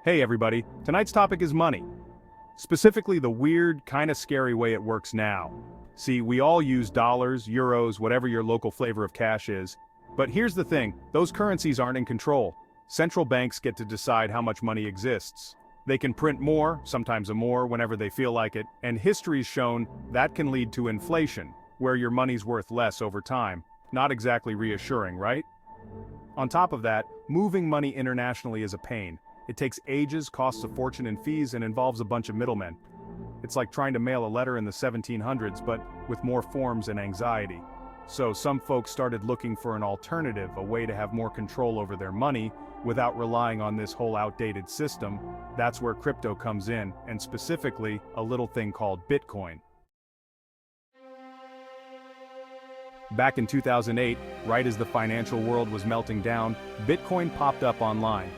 Hey everybody, tonight's topic is money. Specifically the weird, kinda scary way it works now. See, we all use dollars, euros, whatever your local flavor of cash is. But here's the thing, those currencies aren't in control. Central banks get to decide how much money exists. They can print more, sometimes more, whenever they feel like it, and history's shown that can lead to inflation, where your money's worth less over time. Not exactly reassuring, right? On top of that, moving money internationally is a pain. It takes ages, costs a fortune in fees, and involves a bunch of middlemen. It's like trying to mail a letter in the 1700s, but with more forms and anxiety. So some folks started looking for an alternative, a way to have more control over their money, without relying on this whole outdated system. That's where crypto comes in, and specifically, a little thing called Bitcoin. Back in 2008, right as the financial world was melting down, Bitcoin popped up online.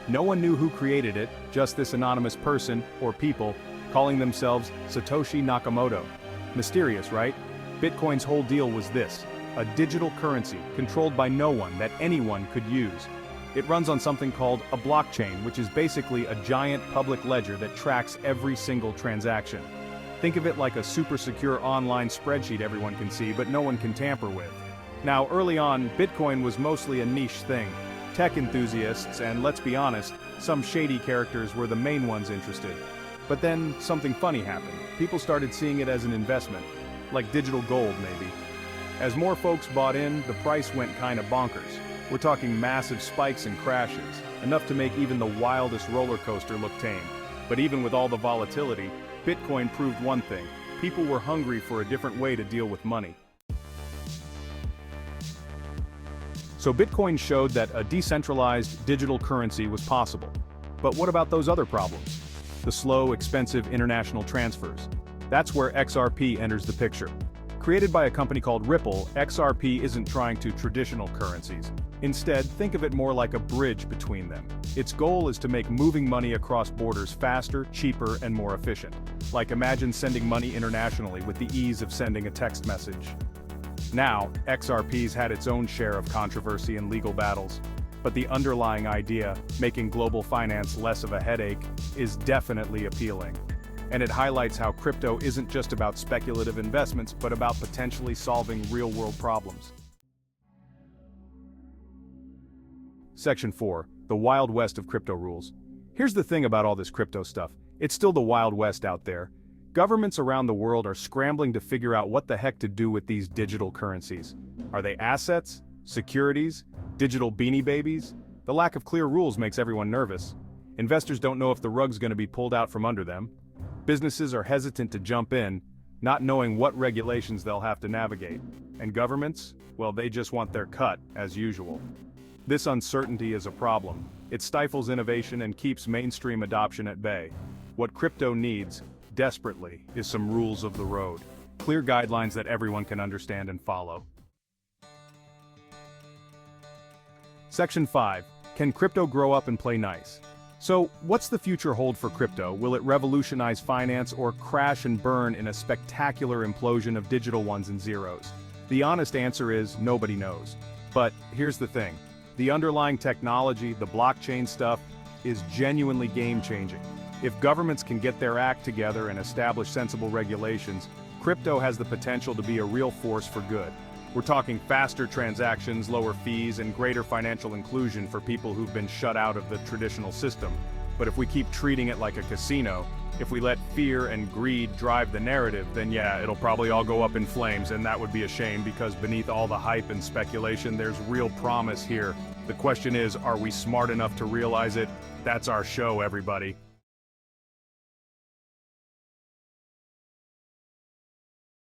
No one knew who created it, just this anonymous person, or people, calling themselves Satoshi Nakamoto. Mysterious, right? Bitcoin's whole deal was this: a digital currency, controlled by no one, that anyone could use. It runs on something called a blockchain, which is basically a giant public ledger that tracks every single transaction. Think of it like a super secure online spreadsheet everyone can see, but no one can tamper with. Now, early on, Bitcoin was mostly a niche thing. Tech enthusiasts, and let's be honest, some shady characters were the main ones interested. But then, something funny happened. People started seeing it as an investment, like digital gold maybe. As more folks bought in, the price went kinda bonkers. We're talking massive spikes and crashes, enough to make even the wildest roller coaster look tame. But even with all the volatility, Bitcoin proved one thing: people were hungry for a different way to deal with money. So Bitcoin showed that a decentralized digital currency was possible. But what about those other problems? The slow, expensive international transfers. That's where XRP enters the picture. Created by a company called Ripple, XRP isn't trying to traditional currencies. Instead, think of it more like a bridge between them. Its goal is to make moving money across borders faster, cheaper, and more efficient. Like, imagine sending money internationally with the ease of sending a text message. Now, XRP's had its own share of controversy and legal battles, but the underlying idea, making global finance less of a headache, is definitely appealing. And it highlights how crypto isn't just about speculative investments, but about potentially solving real-world problems. Section 4. The Wild West of Crypto Rules. Here's the thing about all this crypto stuff. It's still the Wild West out there. Governments around the world are scrambling to figure out what the heck to do with these digital currencies. Are they assets? Securities? Digital beanie babies? The lack of clear rules makes everyone nervous. Investors don't know if the rug's going to be pulled out from under them. Businesses are hesitant to jump in, not knowing what regulations they'll have to navigate. And governments? Well, they just want their cut, as usual. This uncertainty is a problem. It stifles innovation and keeps mainstream adoption at bay. What crypto needs, desperately, is some rules of the road. Clear guidelines that everyone can understand and follow. Section 5. Can crypto grow up and play nice? So, what's the future hold for crypto? Will it revolutionize finance or crash and burn in a spectacular implosion of digital ones and zeros? The honest answer is nobody knows. But here's the thing. The underlying technology, the blockchain stuff, is genuinely game-changing. If governments can get their act together and establish sensible regulations, crypto has the potential to be a real force for good. We're talking faster transactions, lower fees, and greater financial inclusion for people who've been shut out of the traditional system. But if we keep treating it like a casino, if we let fear and greed drive the narrative, then yeah, it'll probably all go up in flames, and that would be a shame because beneath all the hype and speculation, there's real promise here. The question is, are we smart enough to realize it? That's our show, everybody.